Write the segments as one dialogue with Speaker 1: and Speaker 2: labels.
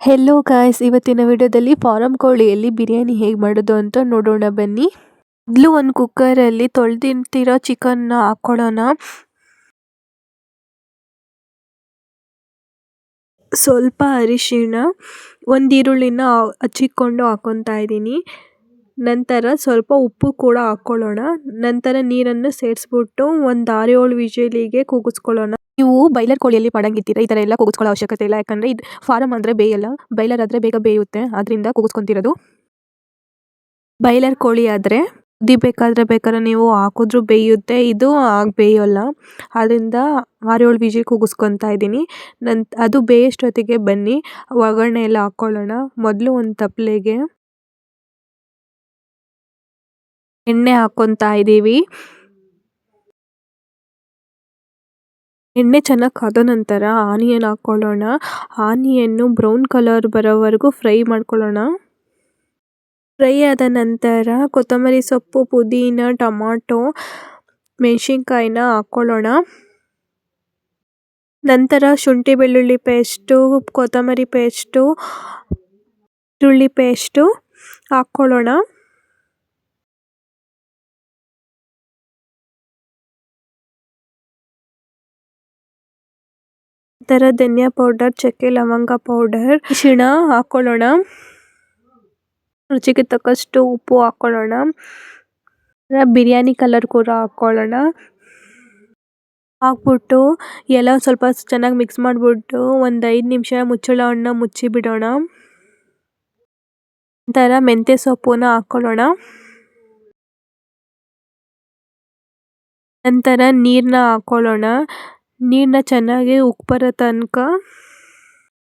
Speaker 1: Hello guys, ಇವತ್ತಿನ ವಿಡಿಯೋದಲ್ಲಿ form ಕೋಳಿಯಲ್ಲಿ biryani ಹೇಗೆ ಮಾಡೋದು ಅಂತ ನೋಡೋಣ ಬನ್ನಿ. ಮೊದಲು ಒಂದು ಕುಕ್ಕರಲ್ಲಿ ತೊಳೆದಿಟ್ಟಿರೋ ಚಿಕನ್ನ ಹಾಕ್ಕೊಳ್ಳೋಣ. ಸ್ವಲ್ಪ ಅರಿಶಿಣ, ಒಂದು ಈರುಳ್ಳಿನ ಹಚ್ಚಿಕೊಂಡು ಹಾಕೊತಾ ಇದ್ದೀನಿ. ನಂತರ ಸ್ವಲ್ಪ ಉಪ್ಪು ಕೂಡ ಹಾಕ್ಕೊಳ್ಳೋಣ. ನಂತರ ನೀರನ್ನು ಸೇರಿಸ್ಬಿಟ್ಟು ಒಂದು 6-7 ವಿಜಿಲಿಗೆ ಕೂಗಿಸ್ಕೊಳ್ಳೋಣ. ನೀವು ಬೈಲರ್ ಕೋಳಿಯಲ್ಲಿ ಮಾಡಂಗಿದ್ದೀರಾ, ಈ ಥರ ಎಲ್ಲ ಕೂಗಿಸ್ಕೊಳ್ಳೋ ಅವಶ್ಯಕತೆ ಇಲ್ಲ. ಯಾಕಂದರೆ ಇದು ಫಾರಂ ಅಂದರೆ ಬೇಯಲ್ಲ, ಬೈಲರ್ ಆದರೆ ಬೇಗ ಬೇಯುತ್ತೆ, ಆದ್ದರಿಂದ ಕೂಗಿಸ್ಕೊತಿರೋದು. ಬೈಲರ್ ಕೋಳಿ ಆದರೆ ಬೇಕಾದ್ರೆ ನೀವು ಹಾಕಿದ್ರೂ ಬೇಯುತ್ತೆ, ಇದು ಬೇಯೋಲ್ಲ. ಆದ್ದರಿಂದ 6-7 ವಿಜಿಲ್ ಕೂಗಿಸ್ಕೊತಾ ಇದ್ದೀನಿ. ಅದು ಬೇಯೋಷ್ಟೊತ್ತಿಗೆ ಬನ್ನಿ ಒಗ್ಗರಣೆ ಎಲ್ಲ ಹಾಕ್ಕೊಳ್ಳೋಣ. ಮೊದಲು ಒಂದು ತಪ್ಪಲೆಗೆ ಎಣ್ಣೆ ಹಾಕ್ಕೊತಾ ಇದ್ದೀವಿ. ಎಣ್ಣೆ ಚೆನ್ನಾಗಿ ಕಾದ ನಂತರ ಆನಿಯನ್ ಹಾಕ್ಕೊಳ್ಳೋಣ. ಆನಿಯನ್ನು ಬ್ರೌನ್ ಕಲರ್ ಬರೋವರೆಗೂ ಫ್ರೈ ಮಾಡ್ಕೊಳ್ಳೋಣ. ಫ್ರೈ ಆದ ನಂತರ ಕೊತ್ತಂಬರಿ ಸೊಪ್ಪು, ಪುದೀನ, ಟೊಮಾಟೊ, ಮೆಣಸಿನ್ಕಾಯಿನ ಹಾಕ್ಕೊಳ್ಳೋಣ. ನಂತರ ಶುಂಠಿ ಬೆಳ್ಳುಳ್ಳಿ ಪೇಸ್ಟು, ಕೊತ್ತಂಬರಿ ಪೇಸ್ಟು, ಈರುಳ್ಳಿ ಪೇಸ್ಟು ಹಾಕ್ಕೊಳ್ಳೋಣ. ನಂತರ ಧನಿಯಾ ಪೌಡರ್, ಚಕ್ಕೆ ಲವಂಗ ಪೌಡರ್, ಅರಿಶಿಣ ಹಾಕ್ಕೊಳ್ಳೋಣ. ರುಚಿಗೆ ತಕ್ಕಷ್ಟು ಉಪ್ಪು ಹಾಕ್ಕೊಳ್ಳೋಣ. ಬಿರಿಯಾನಿ ಕಲರ್ ಕೂಡ ಹಾಕ್ಕೊಳ್ಳೋಣ. ಹಾಕ್ಬಿಟ್ಟು ಎಲ್ಲ ಸ್ವಲ್ಪ ಚೆನ್ನಾಗಿ ಮಿಕ್ಸ್ ಮಾಡಿಬಿಟ್ಟು ಒಂದು 5 ನಿಮಿಷ ಮುಚ್ಚಳವನ್ನು ಮುಚ್ಚಿ ಬಿಡೋಣ. ನಂತರ ಮೆಂತ್ಯ ಸೊಪ್ಪನ್ನ ಹಾಕ್ಕೊಳ್ಳೋಣ. ನಂತರ ನೀರನ್ನ ಹಾಕ್ಕೊಳ್ಳೋಣ. ನೀರನ್ನ ಚೆನ್ನಾಗಿ ಉಕ್ಕಿ ಬರೋ ತನಕ,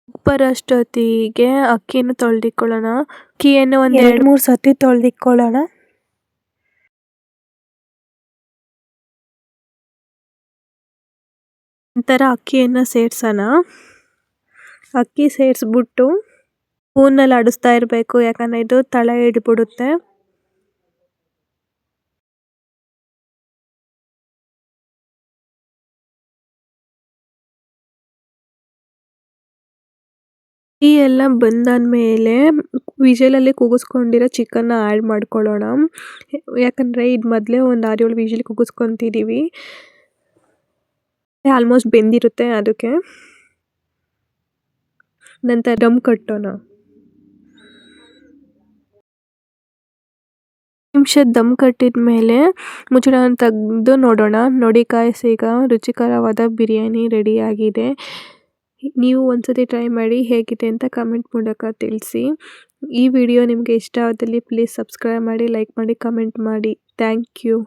Speaker 1: ಉಕ್ಕಿ ಬರೋಷ್ಟೊತ್ತಿಗೆ ಅಕ್ಕಿಯನ್ನು ತೊಳೆದಿಟ್ಕೊಳ್ಳೋಣ. ಅಕ್ಕಿಯನ್ನು ಒಂದು 2-3 ಸತಿ ತೊಳೆದಿಟ್ಕೊಳ್ಳೋಣ. ನಂತರ ಅಕ್ಕಿಯನ್ನು ಸೇರಿಸೋಣ. ಅಕ್ಕಿ ಸೇರಿಸ್ಬಿಟ್ಟು ಸ್ಪೂನಲ್ಲಿ ಆಡಿಸ್ತಾ ಇರಬೇಕು, ಯಾಕಂದರೆ ಇದು ತಳ ಹಿಡಿದ್ಬಿಡುತ್ತೆ. ಈ ಎಲ್ಲ ಬಂದಾದಮೇಲೆ ವಿಜಲಲ್ಲಿ ಕೂಗಿಸ್ಕೊಂಡಿರೋ ಚಿಕನ್ನ ಆ್ಯಡ್ ಮಾಡ್ಕೊಳ್ಳೋಣ. ಯಾಕಂದರೆ ಇದು ಮೊದಲೇ ಒಂದು 6-7 ವಿಜಿಲ್ ಕೂಗಿಸ್ಕೊತಿದ್ದೀವಿ, ಆಲ್ಮೋಸ್ಟ್ ಬೆಂದಿರುತ್ತೆ ಅದಕ್ಕೆ. ನಂತರ ದಮ್ ಕಟ್ಟೋಣ. ನಿಮಿಷ ದಮ್ ಕಟ್ಟಿದ ಮೇಲೆ ಮುಚ್ಚಳವನ್ನು ತೆಗೆದು ನೋಡೋಣ. ನೋಡಿ ಗಾಯ್ಸ್, ಈಗ ರುಚಿಕರವಾದ ಬಿರಿಯಾನಿ ರೆಡಿಯಾಗಿದೆ. ನೀವು ಒಂದ್ಸತಿ ಟ್ರೈ ಮಾಡಿ, ಹೇಗಿದೆ ಅಂತ ಕಮೆಂಟ್ ಮೂಲಕ ತಿಳಿಸಿ. ಈ ವಿಡಿಯೋ ನಿಮಗೆ ಇಷ್ಟ ಆದಲ್ಲಿ ಪ್ಲೀಸ್ ಸಬ್ಸ್ಕ್ರೈಬ್ ಮಾಡಿ, ಲೈಕ್ ಮಾಡಿ, ಕಮೆಂಟ್ ಮಾಡಿ. Thank you.